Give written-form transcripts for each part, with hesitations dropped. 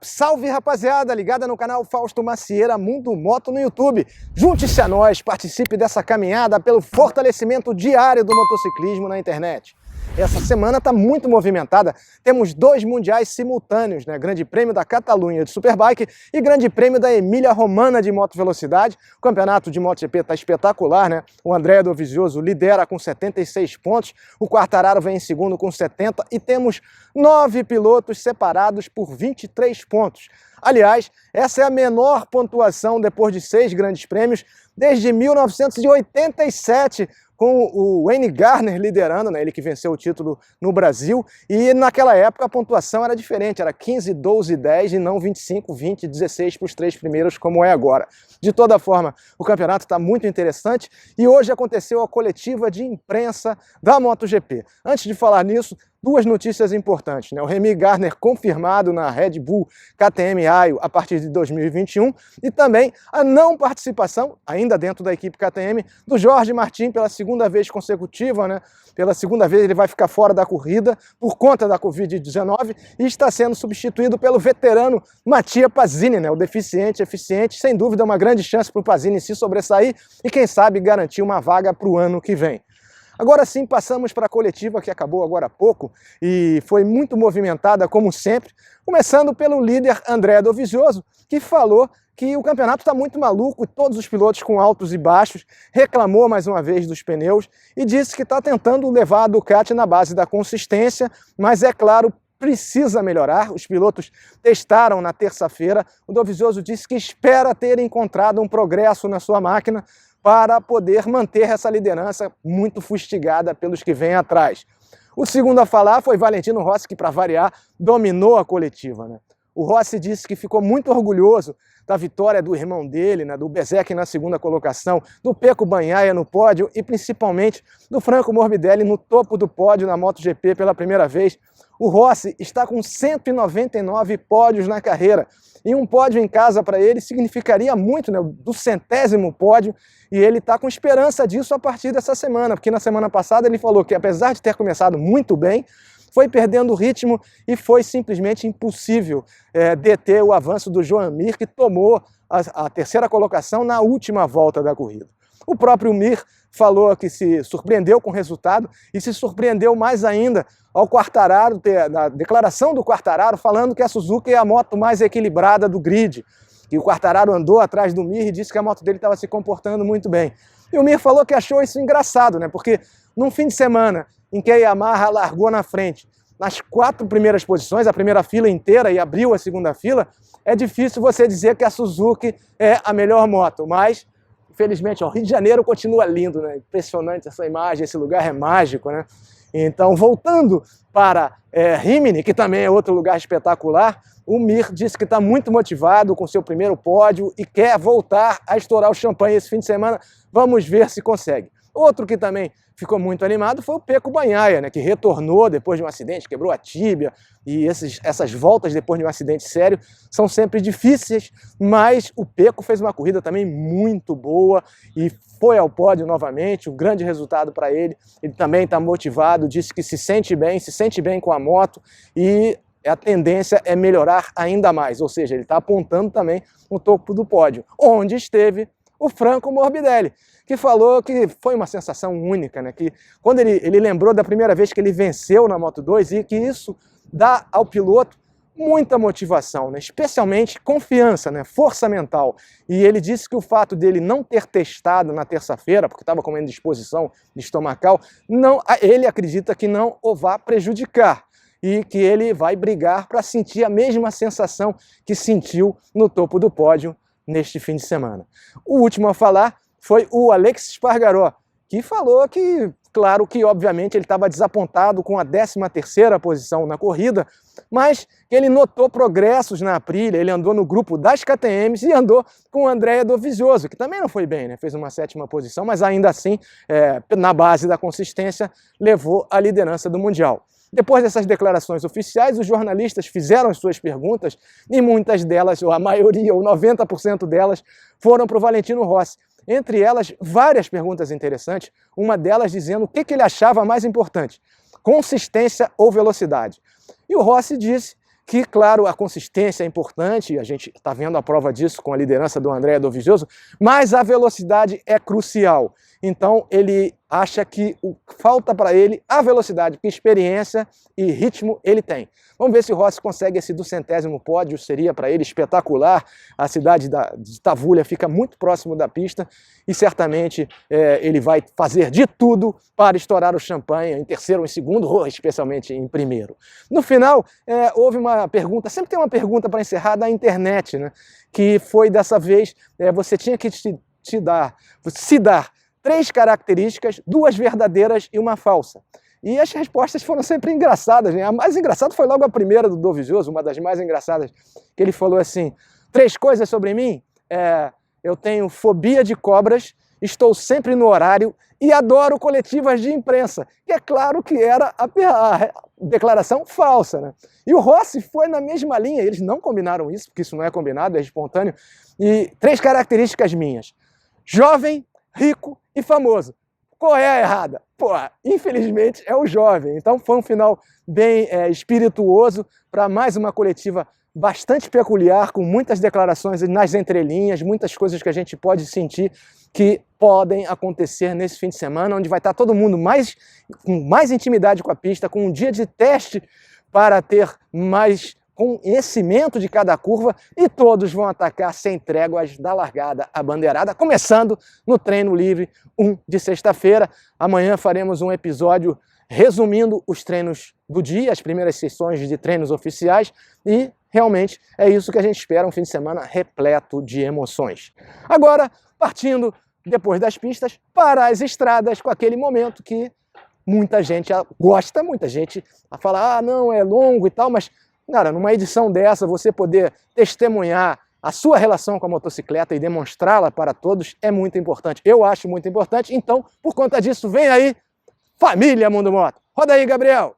Salve, rapaziada, ligada no canal Fausto Macieira Mundo Moto no YouTube. Junte-se a nós, participe dessa caminhada pelo fortalecimento diário do motociclismo na internet. Essa semana está muito movimentada, temos dois mundiais simultâneos, né? Grande Prêmio da Catalunha de Superbike e Grande Prêmio da Emília-Romana de Moto Velocidade. O campeonato de MotoGP está espetacular, né? O Andrea Dovizioso lidera com 76 pontos, o Quartararo vem em segundo com 70 e temos 9 pilotos separados por 23 pontos. Aliás, essa é a menor pontuação depois de 6 grandes prêmios desde 1987, com o Wayne Gardner liderando, né, ele que venceu o título no Brasil, e naquela época a pontuação era diferente, era 15, 12, 10 e não 25, 20, 16 para os 3 primeiros como é agora. De toda forma, o campeonato está muito interessante e hoje aconteceu a coletiva de imprensa da MotoGP. Antes de falar nisso, duas notícias importantes, né? O Remy Gardner confirmado na Red Bull KTM Ajo a partir de 2021 e também a não participação, ainda dentro da equipe KTM, do Jorge Martin pela segunda vez consecutiva, né? Pela segunda vez ele vai ficar fora da corrida por conta da Covid-19 e está sendo substituído pelo veterano Mattia Pasini, né? O deficiente eficiente, sem dúvida uma grande chance para o Pasini se sobressair e quem sabe garantir uma vaga para o ano que vem. Agora sim, passamos para a coletiva que acabou agora há pouco e foi muito movimentada, como sempre, começando pelo líder Andrea Dovizioso, que falou que o campeonato está muito maluco e todos os pilotos com altos e baixos, reclamou mais uma vez dos pneus e disse que está tentando levar a Ducati na base da consistência, mas é claro, precisa melhorar. Os pilotos testaram na terça-feira, o Dovizioso disse que espera ter encontrado um progresso na sua máquina para poder manter essa liderança muito fustigada pelos que vêm atrás. O segundo a falar foi Valentino Rossi, que, para variar, dominou a coletiva, né? O Rossi disse que ficou muito orgulhoso da vitória do irmão dele, né, do Bezzecchi na segunda colocação, do Pecco Bagnaia no pódio e principalmente do Franco Morbidelli no topo do pódio na MotoGP pela primeira vez. O Rossi está com 199 pódios na carreira e um pódio em casa para ele significaria muito, né, do 100º pódio, e ele está com esperança disso a partir dessa semana, porque na semana passada ele falou que apesar de ter começado muito bem, foi perdendo o ritmo e foi simplesmente impossível deter o avanço do Joan Mir, que tomou a terceira colocação na última volta da corrida. O próprio Mir falou que se surpreendeu com o resultado e se surpreendeu mais ainda ao Quartararo, na declaração do Quartararo, falando que a Suzuki é a moto mais equilibrada do grid. E o Quartararo andou atrás do Mir e disse que a moto dele estava se comportando muito bem. E o Mir falou que achou isso engraçado, né? Porque num fim de semana em que a Yamaha largou na frente nas 4 primeiras posições, a primeira fila inteira, e abriu a segunda fila, é difícil você dizer que a Suzuki é a melhor moto, mas infelizmente, o Rio de Janeiro continua lindo, né? Impressionante essa imagem, esse lugar é mágico, né? Então, voltando para Rimini, que também é outro lugar espetacular, o Mir disse que está muito motivado com seu primeiro pódio e quer voltar a estourar o champanhe esse fim de semana. Vamos ver se consegue. Outro que também ficou muito animado foi o Pecco Bagnaia, né, que retornou depois de um acidente, quebrou a tíbia, e essas voltas depois de um acidente sério são sempre difíceis, mas o Pecco fez uma corrida também muito boa e foi ao pódio novamente, um grande resultado para ele. Ele também está motivado, disse que se sente bem com a moto e a tendência é melhorar ainda mais, ou seja, ele está apontando também no topo do pódio, onde esteve o Franco Morbidelli, que falou que foi uma sensação única, né? Que quando ele lembrou da primeira vez que ele venceu na Moto2 e que isso dá ao piloto muita motivação, né? Especialmente confiança, né? Força mental. E ele disse que o fato dele não ter testado na terça-feira, porque estava com uma indisposição estomacal, ele acredita que não o vá prejudicar e que ele vai brigar para sentir a mesma sensação que sentiu no topo do pódio neste fim de semana. O último a falar foi o Aleix Espargaró, que falou que, claro que obviamente ele estava desapontado com a 13ª posição na corrida, mas que ele notou progressos na Aprilia, ele andou no grupo das KTMs e andou com o Andrea Dovizioso, que também não foi bem, né? Fez uma 7ª posição, mas ainda assim, na base da consistência, levou a liderança do Mundial. Depois dessas declarações oficiais, os jornalistas fizeram as suas perguntas e muitas delas, ou a maioria, ou 90% delas, foram para o Valentino Rossi. Entre elas, várias perguntas interessantes, uma delas dizendo o que ele achava mais importante, consistência ou velocidade. E o Rossi disse que, claro, a consistência é importante, a gente está vendo a prova disso com a liderança do André Dovizioso, mas a velocidade é crucial. Então ele acha que falta para ele a velocidade, que experiência e ritmo ele tem. Vamos ver se o Rossi consegue esse 200º pódio, seria para ele espetacular. A cidade de Tavulha fica muito próximo da pista e certamente ele vai fazer de tudo para estourar o champanhe em terceiro ou em segundo, ou especialmente em primeiro. No final, houve uma pergunta, sempre tem uma pergunta para encerrar da internet, né? Que foi dessa vez, você tinha que se dar 3 características, 2 verdadeiras e uma falsa. E as respostas foram sempre engraçadas, né? A mais engraçada foi logo a primeira do Dovizioso, uma das mais engraçadas, que ele falou assim: 3 coisas sobre mim, eu tenho fobia de cobras, estou sempre no horário e adoro coletivas de imprensa. E é claro que era a declaração falsa, né? E o Rossi foi na mesma linha, eles não combinaram isso, porque isso não é combinado, é espontâneo. E 3 características minhas: jovem, rico e famoso. Qual é a errada? Pô, infelizmente é o jovem. Então foi um final bem espirituoso para mais uma coletiva bastante peculiar, com muitas declarações nas entrelinhas, muitas coisas que a gente pode sentir que podem acontecer nesse fim de semana, onde vai estar todo mundo com mais intimidade com a pista, com um dia de teste para ter mais conhecimento de cada curva, e todos vão atacar sem tréguas da largada à bandeirada, começando no treino livre 1 de sexta-feira. Amanhã faremos um episódio resumindo os treinos do dia, as primeiras sessões de treinos oficiais, e realmente é isso que a gente espera, um fim de semana repleto de emoções. Agora, partindo depois das pistas para as estradas, com aquele momento que muita gente gosta, muita gente fala, ah, não, é longo e tal, mas cara, numa edição dessa, você poder testemunhar a sua relação com a motocicleta e demonstrá-la para todos é muito importante. Eu acho muito importante, então, por conta disso, vem aí, Família Mundo Moto. Roda aí, Gabriel!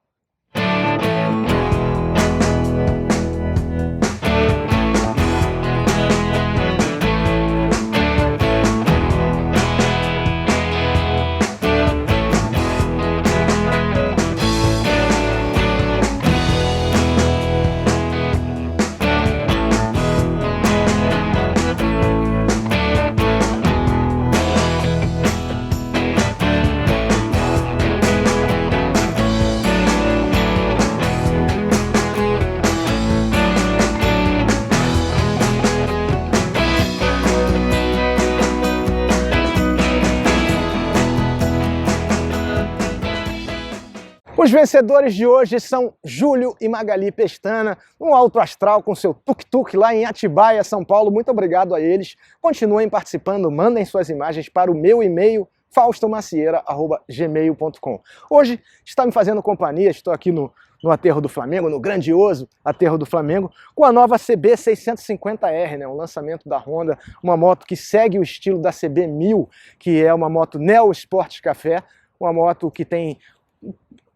Os vencedores de hoje são Júlio e Magali Pestana, um alto astral com seu tuk-tuk lá em Atibaia, São Paulo. Muito obrigado a eles. Continuem participando, mandem suas imagens para o meu e-mail, faustomacieira@gmail.com. Hoje está me fazendo companhia, estou aqui no Aterro do Flamengo, no grandioso Aterro do Flamengo, com a nova CB 650R, né? Um lançamento da Honda, uma moto que segue o estilo da CB 1000, que é uma moto Neo Sport Café, uma moto que tem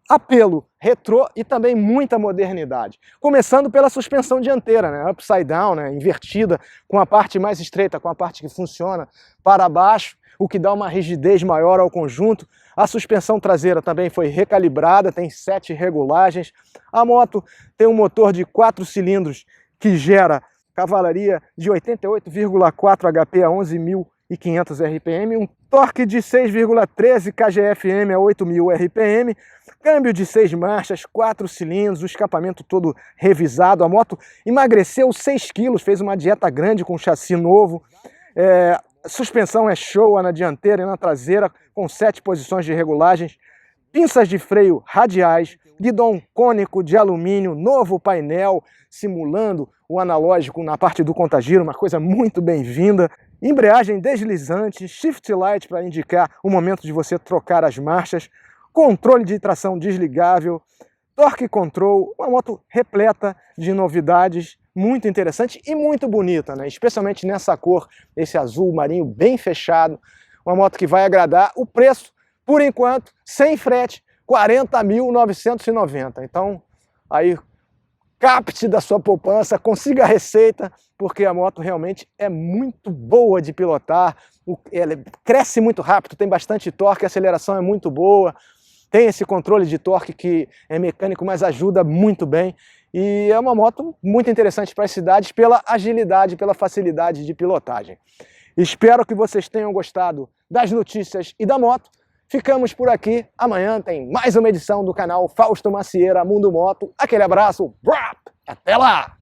apelo retrô e também muita modernidade. Começando pela suspensão dianteira, né? Upside down, né? Invertida, com a parte mais estreita, com a parte que funciona para baixo, o que dá uma rigidez maior ao conjunto. A suspensão traseira também foi recalibrada, tem 7 regulagens. A moto tem um motor de 4 cilindros que gera cavalaria de 88,4 HP a 11.500 RPM, um torque de 6,13 kgfm a 8.000 RPM, câmbio de 6 marchas, 4 cilindros, o escapamento todo revisado. A moto emagreceu 6 quilos, fez uma dieta grande com chassi novo. Suspensão é show na dianteira e na traseira, com 7 posições de regulagens, pinças de freio radiais, guidão cônico de alumínio, novo painel simulando o analógico na parte do contagiro, uma coisa muito bem-vinda. Embreagem deslizante, shift light para indicar o momento de você trocar as marchas, controle de tração desligável, torque control, uma moto repleta de novidades, muito interessante e muito bonita, né? Especialmente nessa cor, esse azul marinho bem fechado, uma moto que vai agradar. O preço, por enquanto, sem frete, R$ 40.990. Então, aí, capte da sua poupança, consiga a receita, porque a moto realmente é muito boa de pilotar, ela cresce muito rápido, tem bastante torque, a aceleração é muito boa, tem esse controle de torque que é mecânico, mas ajuda muito bem, E é uma moto muito interessante para as cidades pela agilidade, pela facilidade de pilotagem. Espero que vocês tenham gostado das notícias e da moto. Ficamos por aqui. Amanhã tem mais uma edição do canal Fausto Macieira Mundo Moto. Aquele abraço. Até lá!